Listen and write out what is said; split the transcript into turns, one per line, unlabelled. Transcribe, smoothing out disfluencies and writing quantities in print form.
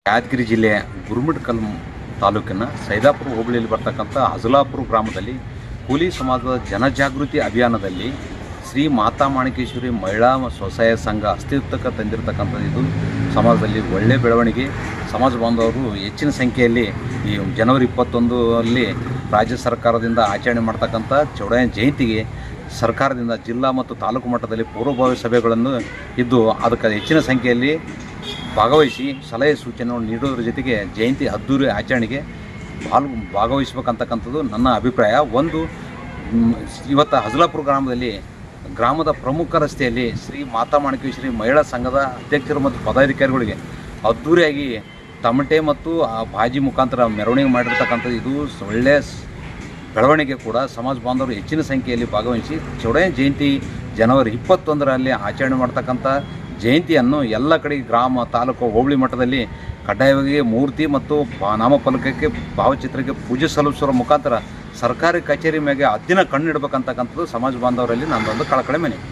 ಯಾದಗಿರಿ ಜಿಲ್ಲೆಯ ಗುರುಮಿಠಕಲ್ ತಾಲೂಕಿನ ಸೈದಾಪುರ ಹೋಬಳಿಯಲ್ಲಿ ಬರ್ತಕ್ಕಂಥ ಹಜಲಾಪುರ ಗ್ರಾಮದಲ್ಲಿ ಕೂಲಿ ಸಮಾಜದ ಜನಜಾಗೃತಿ ಅಭಿಯಾನದಲ್ಲಿ ಶ್ರೀ ಮಾತಾ ಮಾಣಿಕೇಶ್ವರಿ ಮಹಿಳಾ ಸ್ವಸಹಾಯ ಸಂಘ ಅಸ್ತಿತ್ವಕ್ಕೆ ತಂದಿರತಕ್ಕಂಥದ್ದು. ಇದು ಸಮಾಜದಲ್ಲಿ ಒಳ್ಳೆಯ ಬೆಳವಣಿಗೆ. ಸಮಾಜ ಬಾಂಧವರು ಹೆಚ್ಚಿನ ಸಂಖ್ಯೆಯಲ್ಲಿ ಈ ಜನವರಿ 21 ರಾಜ್ಯ ಸರ್ಕಾರದಿಂದ ಆಚರಣೆ ಮಾಡ್ತಕ್ಕಂಥ ಚೌಡಯ್ಯನ ಜಯಂತಿಗೆ ಸರ್ಕಾರದಿಂದ ಜಿಲ್ಲಾ ಮತ್ತು ತಾಲೂಕು ಮಟ್ಟದಲ್ಲಿ ಪೂರ್ವಭಾವಿ ಸಭೆಗಳನ್ನು ಇದ್ದು ಅದಕ್ಕೆ ಹೆಚ್ಚಿನ ಸಂಖ್ಯೆಯಲ್ಲಿ ಭಾಗವಹಿಸಿ ಸಲಹೆ ಸೂಚನೆಗಳನ್ನು ನೀಡೋದ್ರ ಜೊತೆಗೆ ಜಯಂತಿ ಅದ್ದೂರಿ ಆಚರಣೆಗೆ ಭಾಗವಹಿಸಬೇಕಂತಕ್ಕಂಥದ್ದು ನನ್ನ ಅಭಿಪ್ರಾಯ. ಇವತ್ತು ಹಜಲಾಪುರ ಗ್ರಾಮದ ಪ್ರಮುಖ ರಸ್ತೆಯಲ್ಲಿ ಶ್ರೀ ಮಾತಾ ಮಾಣಿಕೇಶ್ವರಿ ಮಹಿಳಾ ಸಂಘದ ಅಧ್ಯಕ್ಷರು ಮತ್ತು ಪದಾಧಿಕಾರಿಗಳಿಗೆ ಅದ್ದೂರಿಯಾಗಿ ತಮಟೆ ಮತ್ತು ಬಾಜಿ ಮುಖಾಂತರ ಮೆರವಣಿಗೆ ಮಾಡಿರ್ತಕ್ಕಂಥದ್ದು. ಇದು ಒಳ್ಳೆಯ ಬೆಳವಣಿಗೆ ಕೂಡ. ಸಮಾಜ ಬಾಂಧವರು ಹೆಚ್ಚಿನ ಸಂಖ್ಯೆಯಲ್ಲಿ ಭಾಗವಹಿಸಿ ಚೌಡಯ್ಯನ ಜಯಂತಿ ಜನವರಿ 21 ಆಚರಣೆ ಮಾಡ್ತಕ್ಕಂಥ ಜಯಂತಿಯನ್ನು ಎಲ್ಲ ಕಡೆ ಗ್ರಾಮ, ತಾಲೂಕು, ಹೋಬಳಿ ಮಟ್ಟದಲ್ಲಿ ಕಡ್ಡಾಯವಾಗಿ ಮೂರ್ತಿ ಮತ್ತು ನಾಮಫಲಕಕ್ಕೆ ಭಾವಚಿತ್ರಕ್ಕೆ ಪೂಜೆ ಸಲ್ಲಿಸುವ ಮುಖಾಂತರ ಸರ್ಕಾರಿ ಕಚೇರಿ ಮೇಲೆ ಹದ್ದಿನ ಕಣ್ಣಿಡಬೇಕಂತಕ್ಕಂಥದ್ದು ಸಮಾಜ ಬಾಂಧವರಲ್ಲಿ ನನ್ನದೊಂದು ಕಳಕಳಿ ಮನವಿ.